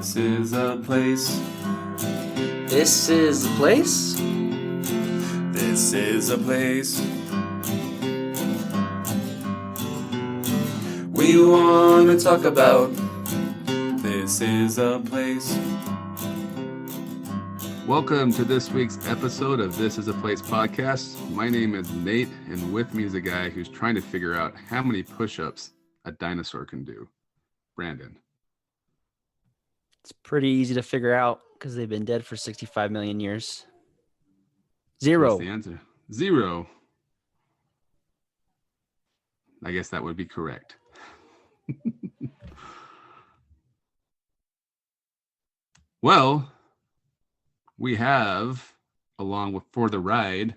This is a place. This is the place? This is a place. We want to talk about. This is a place. Welcome to this week's episode of This is a Place podcast. My name is Nate, and with me is a guy who's trying to figure out how many push-ups a dinosaur can do. Brandon. It's pretty easy to figure out because they've been dead for 65 million years. Zero. What's the answer? Zero. I guess that would be correct. Well, we have, along with for the ride,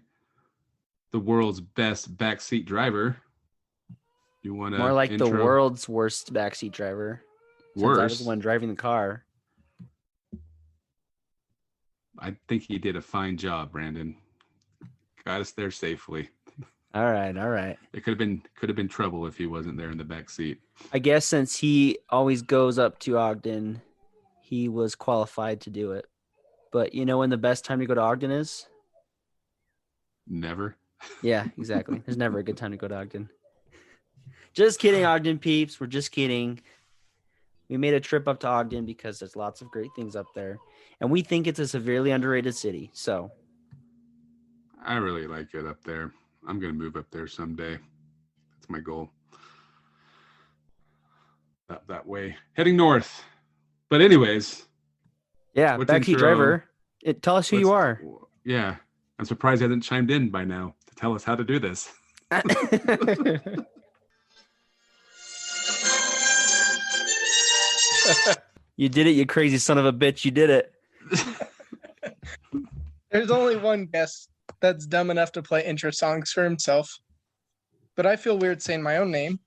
the world's best backseat driver. You want to More like intro? the world's worst backseat driver. Worse. I was the one driving the car. I think he did a fine job, Brandon. Got us there safely. All right. It could have been trouble if he wasn't there in the back seat. I guess since he always goes up to Ogden, he was qualified to do it. But you know when the best time to go to Ogden is? Never. Yeah, exactly. There's never a good time to go to Ogden. Just kidding, Ogden peeps. We're just kidding. We made a trip up to Ogden because there's lots of great things up there. And we think it's a severely underrated city. So I really like it up there. I'm going to move up there someday. That's my goal. That way. Heading north. But anyways. yeah, backseat driver. Tell us who you are. Yeah. I'm surprised he hasn't chimed in by now to tell us how to do this. You did it, you crazy son of a bitch. You did it. There's only one guest that's dumb enough to play intro songs for himself. But I feel weird saying my own name.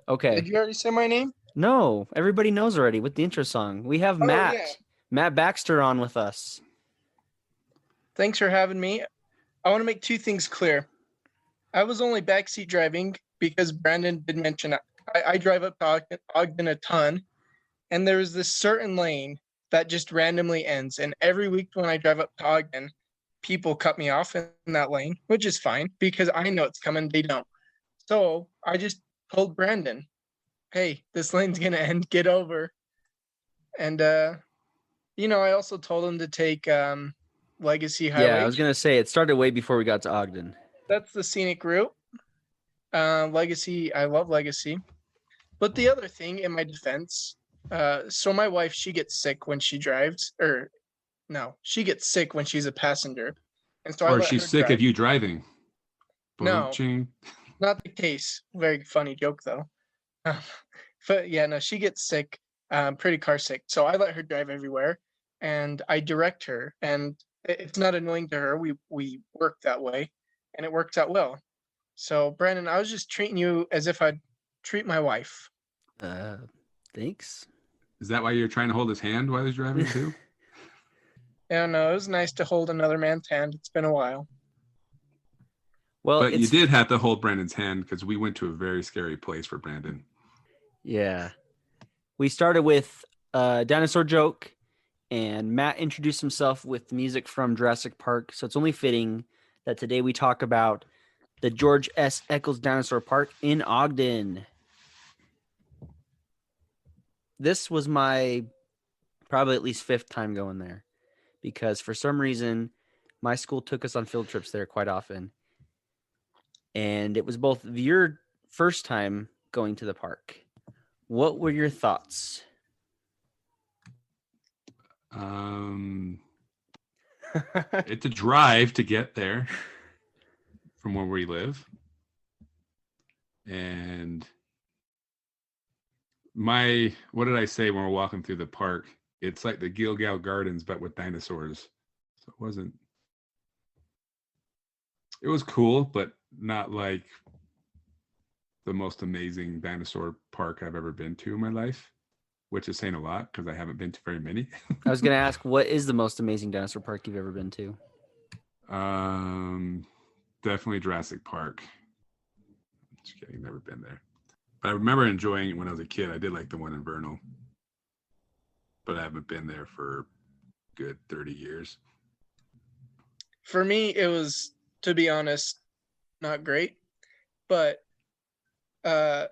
Okay. Did you already say my name? No, everybody knows already with the intro song. We have Matt. Yeah. Matt Baxter on with us. Thanks for having me. I want to make two things clear. I was only backseat driving because Brandon did mention I drive up to Ogden a ton. And there's this certain lane that just randomly ends. And every week when I drive up to Ogden, people cut me off in that lane, which is fine because I know it's coming. They don't. So I just told Brandon, hey, this lane's going to end. Get over. And, I also told him to take Legacy Highway. Yeah, I was going to say it started way before we got to Ogden. That's the scenic route. Legacy, I love Legacy. But the other thing in my defense, so my wife, she gets sick when she drives, she gets sick when she's a passenger. And so or she's sick of you driving. No, not the case. Very funny joke though. But yeah, no, she gets sick, pretty car sick. So I let her drive everywhere and I direct her and it's not annoying to her. We work that way and it works out well. So Brandon, I was just treating you as if I'd treat my wife. Thanks. Is that why you're trying to hold his hand while he's driving too? Yeah, no, it was nice to hold another man's hand. It's been a while. Well, but you did have to hold Brandon's hand because we went to a very scary place for Brandon. Yeah. We started with a dinosaur joke, and Matt introduced himself with music from Jurassic Park. So it's only fitting that today we talk about the George S. Eccles Dinosaur Park in Ogden. This was my probably at least fifth time going there because for some reason my school took us on field trips there quite often. And it was both your first time going to the park. What were your thoughts? It's a drive to get there from where we live. And what did I say when we're walking through the park? It's like the Gilgal Gardens, but with dinosaurs. So it was cool, but not like the most amazing dinosaur park I've ever been to in my life, which is saying a lot because I haven't been to very many. I was going to ask, what is the most amazing dinosaur park you've ever been to? Definitely Jurassic Park. Just kidding, never been there. But I remember enjoying it when I was a kid. I did like the one in Vernal. but I haven't been there for good 30 years. For me, it was, to be honest, not great. But uh,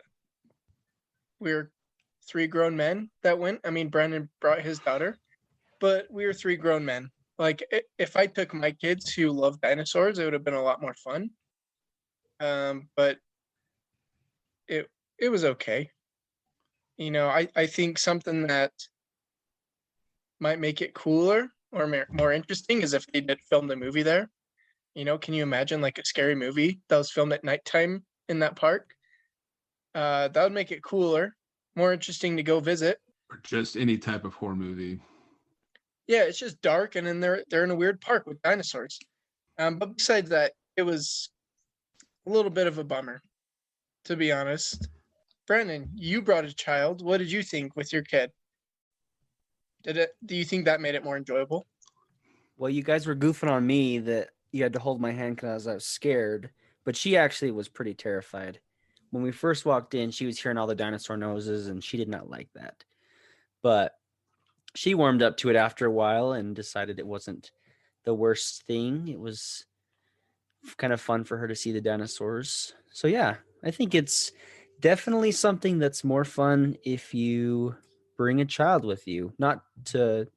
we were three grown men that went. I mean, Brandon brought his daughter, but we were three grown men. Like, if I took my kids who love dinosaurs, it would have been a lot more fun. But it was okay. You know, I think something that might make it cooler or more interesting is if they did film the movie there. You know, can you imagine like a scary movie that was filmed at nighttime in that park? That would make it cooler, more interesting to go visit. Or just any type of horror movie. Yeah, it's just dark, and then they're in a weird park with dinosaurs. But besides that, it was a little bit of a bummer, to be honest. Brandon, you brought a child. What did you think with your kid? Do you think that made it more enjoyable? Well, you guys were goofing on me that you had to hold my hand because I was scared, but she actually was pretty terrified. When we first walked in, she was hearing all the dinosaur noises, and she did not like that. But she warmed up to it after a while and decided it wasn't the worst thing. It was kind of fun for her to see the dinosaurs. So yeah, I think it's definitely something that's more fun if you bring a child with you. Not to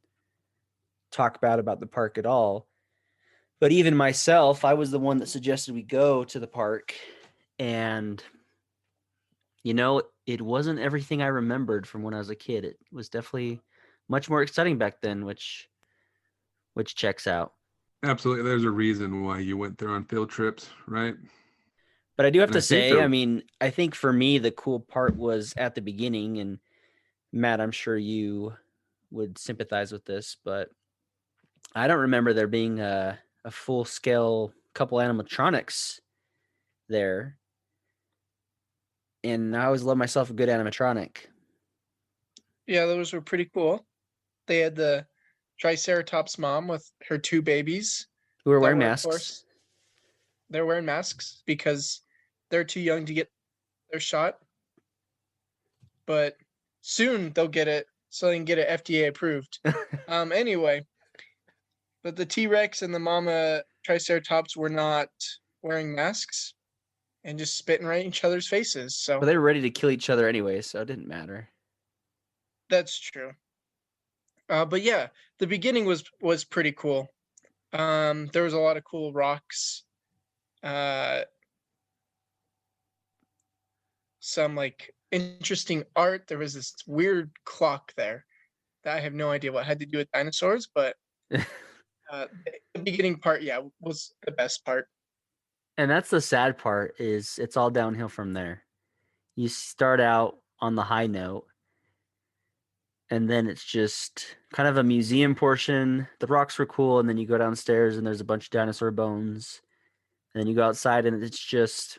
talk bad about the park at all, but even myself, I was the one that suggested we go to the park, and you know, it wasn't everything I remembered from when I was a kid. It was definitely much more exciting back then, which checks out. Absolutely. There's a reason why you went there on field trips, right? But I do have And to I think say, they're- I mean, I think for me, the cool part was at the beginning, and Matt, I'm sure you would sympathize with this, but I don't remember there being a full-scale couple animatronics there. And I always love myself a good animatronic. Yeah, those were pretty cool. They had the Triceratops mom with her two babies. Who were that wearing were, of masks. course, they're wearing masks because they're too young to get their shot. But soon they'll get it so they can get it FDA approved. Anyway, but the T-Rex and the mama Triceratops were not wearing masks and just spitting right in each other's faces. So But they were ready to kill each other anyway, so it didn't matter. that's true. But yeah, the beginning was pretty cool. There was a lot of cool rocks. Some like interesting art. There was this weird clock there that I have no idea what had to do with dinosaurs, but the beginning part, yeah, was the best part. And that's the sad part, is it's all downhill from there. You start out on the high note, and then it's just kind of a museum portion. The rocks were cool, and then you go downstairs and there's a bunch of dinosaur bones. And then you go outside and it's just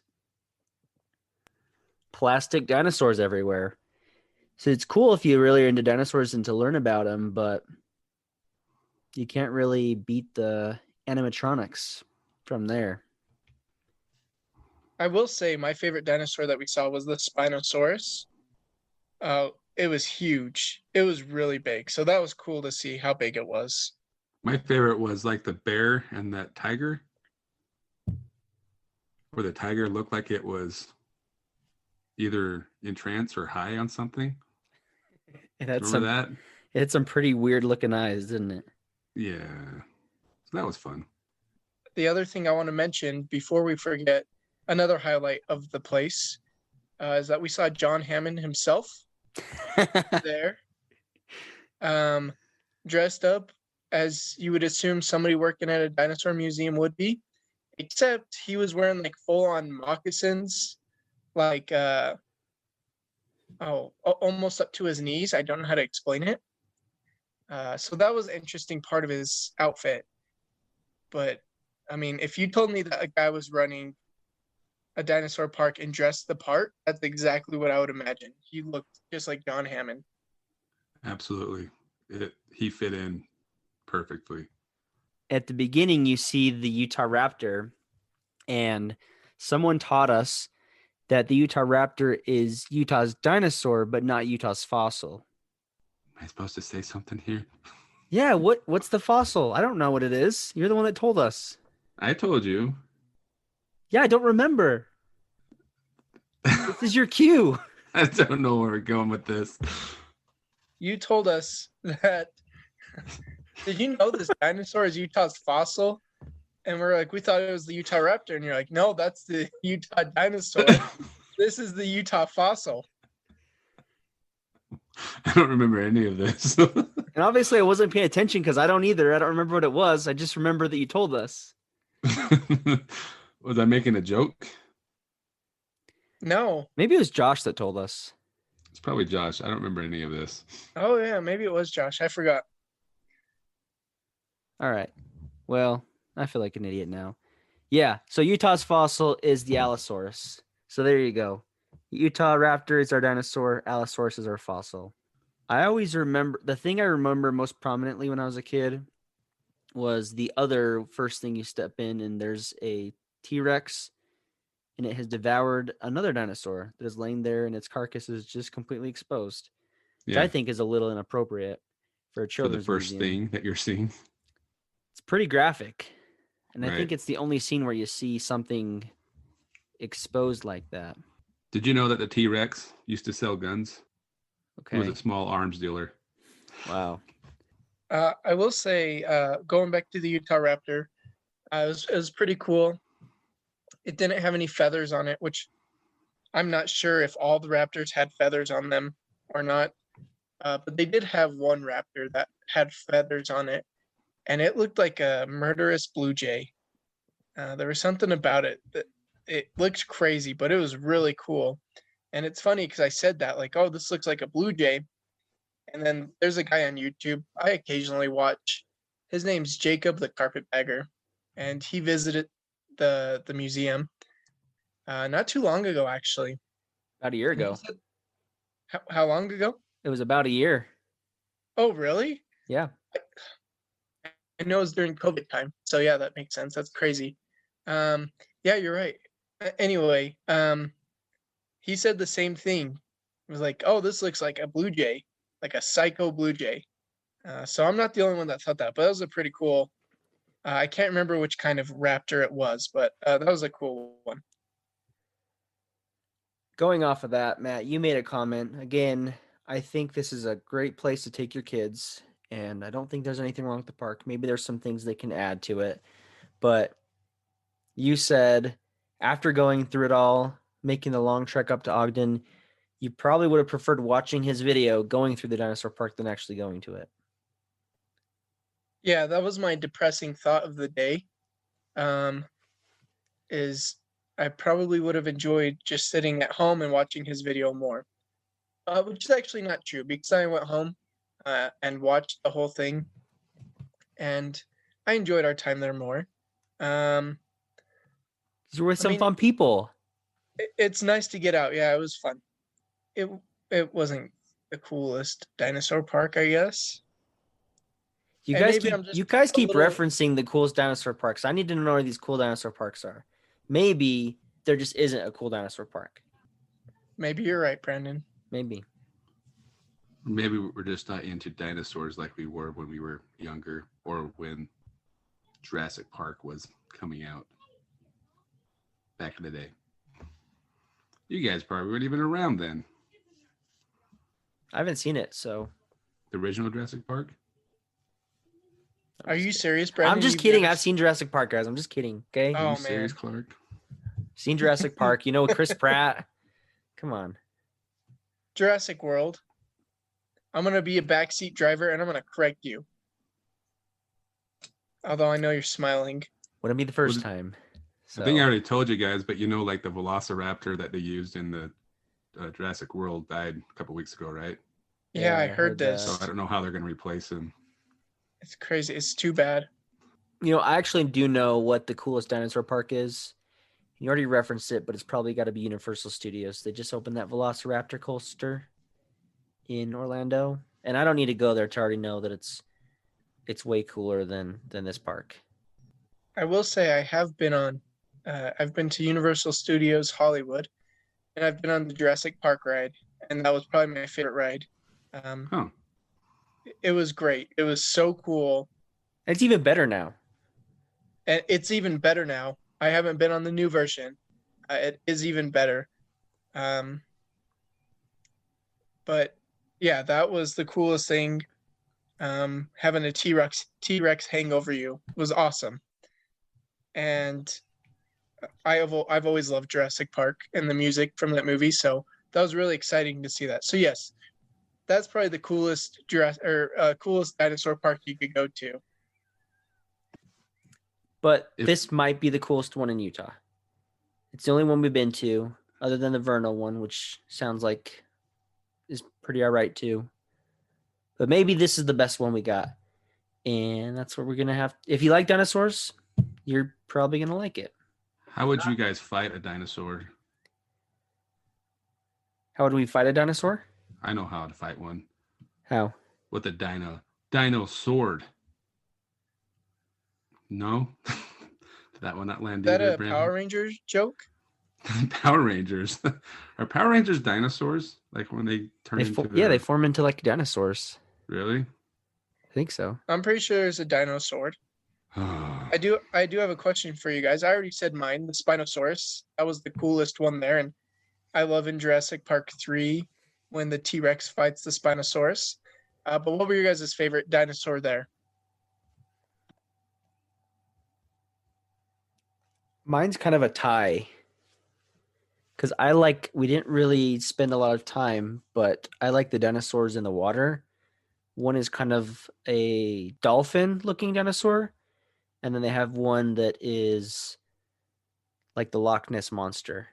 plastic dinosaurs everywhere. So it's cool if you really are into dinosaurs and to learn about them, but you can't really beat the animatronics from there. I will say my favorite dinosaur that we saw was the Spinosaurus. It was huge. It was really big. So that was cool to see how big it was. My favorite was like the bear and that tiger, where the tiger looked like it was either in trance or high on something. It had Remember that? It had some pretty weird looking eyes, didn't it? Yeah. So that was fun. The other thing I want to mention before we forget, another highlight of the place is that we saw John Hammond himself there, dressed up as you would assume somebody working at a dinosaur museum would be, except he was wearing like full-on moccasins, like almost up to his knees. I don't know how to explain it. So that was an interesting part of his outfit. But I mean, if you told me that a guy was running a dinosaur park and dressed the part, that's exactly what I would imagine. He looked just like John Hammond. Absolutely. He fit in perfectly. At the beginning, you see the Utah Raptor, and someone taught us that the Utah Raptor is Utah's dinosaur, but not Utah's fossil. Am I supposed to say something here? Yeah, what's the fossil? I don't know what it is. You're the one that told us. I told you. Yeah, I don't remember. This is your cue. I don't know where we're going with this. You told us that. Did you know this dinosaur is Utah's fossil? And we're like, we thought it was the Utah raptor. And you're like, no, that's the Utah dinosaur. This is the Utah fossil. I don't remember any of this. And obviously, I wasn't paying attention because I don't either. I don't remember what it was. I just remember that you told us. Was I making a joke? No. Maybe it was Josh that told us. It's probably Josh. I don't remember any of this. Oh, yeah, maybe it was Josh. I forgot. All right. Well, I feel like an idiot now. Yeah. So Utah's fossil is the Allosaurus. So there you go. Utah raptor is our dinosaur. Allosaurus is our fossil. I always remember the thing I remember most prominently when I was a kid was the other first thing you step in, and there's a T-Rex, and it has devoured another dinosaur that is laying there, and its carcass is just completely exposed, which I think is a little inappropriate for a For the children's first museum. thing that you're seeing. It's pretty graphic, and I Right. think it's the only scene where you see something exposed like that. Did you know that the T-Rex used to sell guns? Okay. It was a small arms dealer. Wow. I will say, going back to the Utah raptor, it was pretty cool. It didn't have any feathers on it, which I'm not sure if all the raptors had feathers on them or not. But they did have one raptor that had feathers on it, and it looked like a murderous blue jay. There was something about it that it looked crazy, but it was really cool. And it's funny because I said that, like, oh, this looks like a blue jay. And then there's a guy on YouTube I occasionally watch. His name's Jacob the Carpetbagger, and he visited the museum not too long ago, actually. About a year And he ago. said, how long ago? It was about a year. Oh, really? Yeah. I know it was during COVID time. So yeah, that makes sense. That's crazy. Yeah, you're right. Anyway, he said the same thing. It was like, oh, this looks like a blue jay, like a psycho blue jay. So I'm not the only one that thought that, but that was a pretty cool. I can't remember which kind of raptor it was, but that was a cool one. Going off of that, Matt, you made a comment. Again, I think this is a great place to take your kids, and I don't think there's anything wrong with the park. Maybe there's some things they can add to it. But you said after going through it all, making the long trek up to Ogden, you probably would have preferred watching his video going through the dinosaur park than actually going to it. Yeah, that was my depressing thought of the day. Is I probably would have enjoyed just sitting at home and watching his video more, which is actually not true because I went home and watched the whole thing, and I enjoyed our time there more. Because we're with I some mean, fun people. It's nice to get out. Yeah, it was fun. It wasn't the coolest dinosaur park, I guess. You And guys maybe keep I'm just you guys a keep little- referencing the coolest dinosaur parks. I need to know where these cool dinosaur parks are. Maybe there just isn't a cool dinosaur park. Maybe you're right, Brandon. Maybe. Maybe we're just not into dinosaurs like we were when we were younger or when Jurassic Park was coming out back in the day. You guys probably weren't even around then. I haven't seen it, so The original Jurassic Park? I'm Are just you kidding. serious, Brandon? I'm just You've kidding. never I've seen Jurassic Park, guys. I'm just kidding. Okay. Oh, Are you serious, man. Clark? Seen Jurassic Park. You know Chris Pratt. Come on. Jurassic World. I'm gonna be a backseat driver and I'm gonna correct you. Although I know you're smiling. Wouldn't be the first Would- time. So, I think I already told you guys, but you know, like the Velociraptor that they used in the Jurassic World died a couple weeks ago, right? Yeah, I I heard heard this. So I don't know how they're going to replace him. It's crazy. It's too bad. I actually do know what the coolest dinosaur park is. You already referenced it, but it's probably got to be Universal Studios. They just opened that Velociraptor coaster in Orlando, and I don't need to go there to already know that it's way cooler than this park. I will say I have been on. I've been to Universal Studios Hollywood, and I've been on the Jurassic Park ride, and that was probably my favorite ride. Huh. It was great. It was so cool. It's even better now. And it's even better now. I haven't been on the new version. It is even better. But yeah, that was the coolest thing. Having a T-Rex hang over you was awesome. And I've always loved Jurassic Park and the music from that movie, so that was really exciting to see that. So yes, that's probably the coolest coolest dinosaur park you could go to. But this might be the coolest one in Utah. It's the only one we've been to, other than the Vernal one, which sounds like is pretty all right too. But maybe this is the best one we got. And that's what we're going to have. If you like dinosaurs, you're probably going to like it. How would you guys fight a dinosaur? How would we fight a dinosaur? I know how to fight one. How? With a dino sword. No? Did that one not land Is that either, a Brandon? Power Rangers joke? Power Rangers. Are Power Rangers dinosaurs? Like when they turn into Yeah, they form into like dinosaurs. Really? I think so. I'm pretty sure there's a dino sword. I do have a question for you guys. I already said mine, the Spinosaurus. That was the coolest one there, and I love in Jurassic Park 3 when the T-Rex fights the Spinosaurus. But what were your guys' favorite dinosaur there? Mine's kind of a tie. Because we didn't really spend a lot of time, but I like the dinosaurs in the water. One is kind of a dolphin-looking dinosaur, and then they have one that is like the Loch Ness Monster.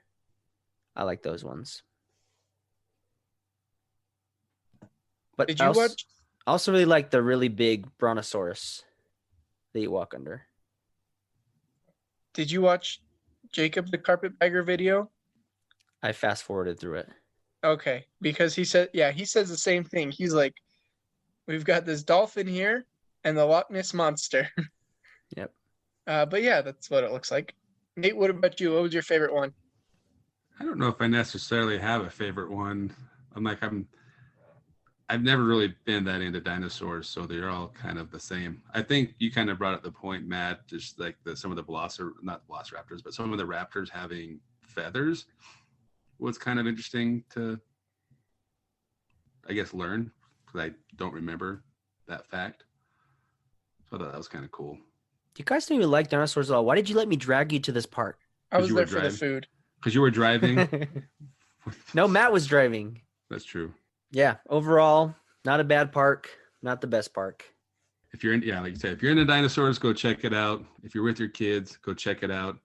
I like those ones. But Did you watch? I also really like the really big Brontosaurus that you walk under. Did you watch Jacob the Carpetbagger video? I fast forwarded through it. Okay, because he says the same thing. He's like, we've got this dolphin here and the Loch Ness Monster. Yep. But yeah, that's what it looks like. Nate, what about you? What was your favorite one? I don't know if I necessarily have a favorite one. I've never really been that into dinosaurs, so they're all kind of the same. I think you kind of brought up the point, Matt, just like some of the not velociraptors, but some of the raptors having feathers was kind of interesting to, I guess, learn, because I don't remember that fact. So I thought that was kind of cool. You guys don't even like dinosaurs at all. Why did you let me drag you to this park? I was you there were for the driving. food. Because you were driving? No, Matt was driving. That's true. Yeah, overall, not a bad park, not the best park. If you're like you said, if you're into dinosaurs, go check it out. If you're with your kids, go check it out.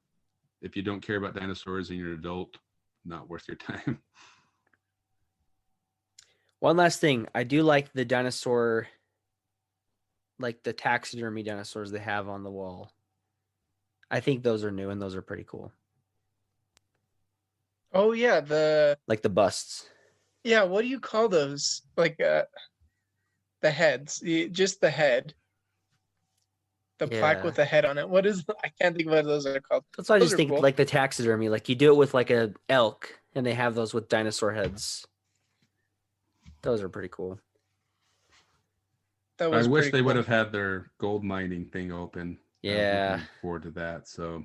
If you don't care about dinosaurs and you're an adult, not worth your time. One last thing. I do like the dinosaur, like the taxidermy dinosaurs they have on the wall. I think those are new and those are pretty cool. Oh yeah, like the busts. Yeah, what do you call those? Like the heads, just the head. The plaque with the head on it. What is? I can't think of what those are called. That's why I Those just are think cool. like the taxidermy. Like you do it with like a elk, and they have those with dinosaur heads. Those are pretty cool. That was I wish they cool. would have had their gold mining thing open. Yeah. I'm looking forward to that. So,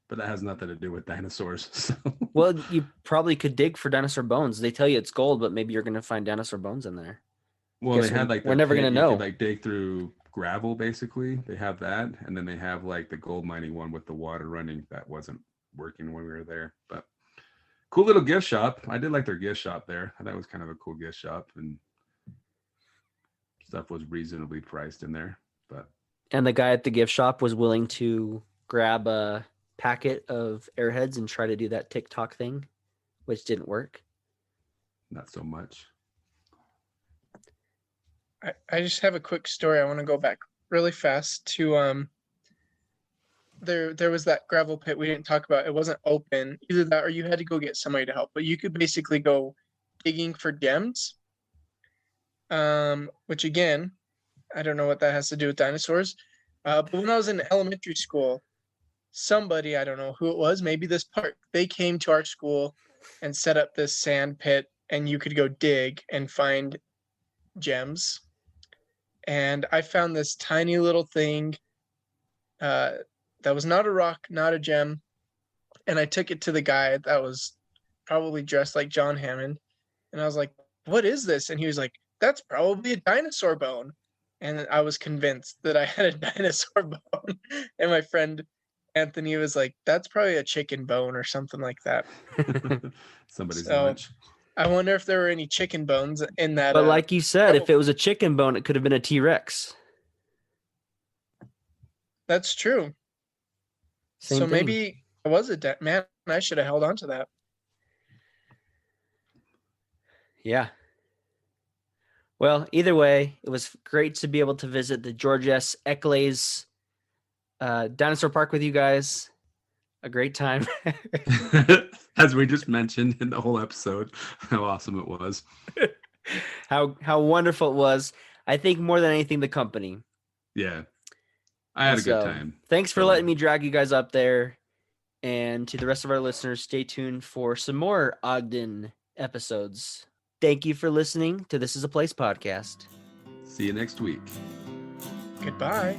but that has nothing to do with dinosaurs. So. Well, you probably could dig for dinosaur bones. They tell you it's gold, but maybe you're gonna find dinosaur bones in there. Well, they had like we're never gonna know. You could like dig through gravel, basically. They have that, and then they have like the gold mining one with the water running. That wasn't working when we were there, but cool little gift shop. I did like their gift shop there. I thought it was kind of a cool gift shop, and stuff was reasonably priced in there. And the guy at the gift shop was willing to grab a packet of Airheads and try to do that TikTok thing, which didn't work. Not so much. I just have a quick story. I want to go back really fast to there was that gravel pit we didn't talk about. It wasn't open. Either that or you had to go get somebody to help. But you could basically go digging for gems. Which again, I don't know what that has to do with dinosaurs. But when I was in elementary school, somebody, I don't know who it was, maybe this park, they came to our school and set up this sand pit, and you could go dig and find gems. and I found this tiny little thing that was not a rock, not a gem, and I took it to the guy that was probably dressed like John Hammond, and I was like, "What is this?" And he was like, "That's probably a dinosaur bone." And I was convinced that I had a dinosaur bone. And my friend Anthony was like, "That's probably a chicken bone or something like that." Somebody's So- lunch. I wonder if there were any chicken bones in that. But like you said, if pebble- it was a chicken bone, it could have been a T-Rex. That's true. Same So thing. maybe it was a man. I should have held on to that. Yeah. Well, either way, it was great to be able to visit the George S. Eccles Dinosaur Park with you guys. A great time. As we just mentioned in the whole episode, how awesome it was. how wonderful it was. I think more than anything, the company. Yeah. I had a good So, time. Thanks for So- letting me drag you guys up there. And to the rest of our listeners, stay tuned for some more Ogden episodes. Thank you for listening to This Is a Place podcast. See you next week. Goodbye.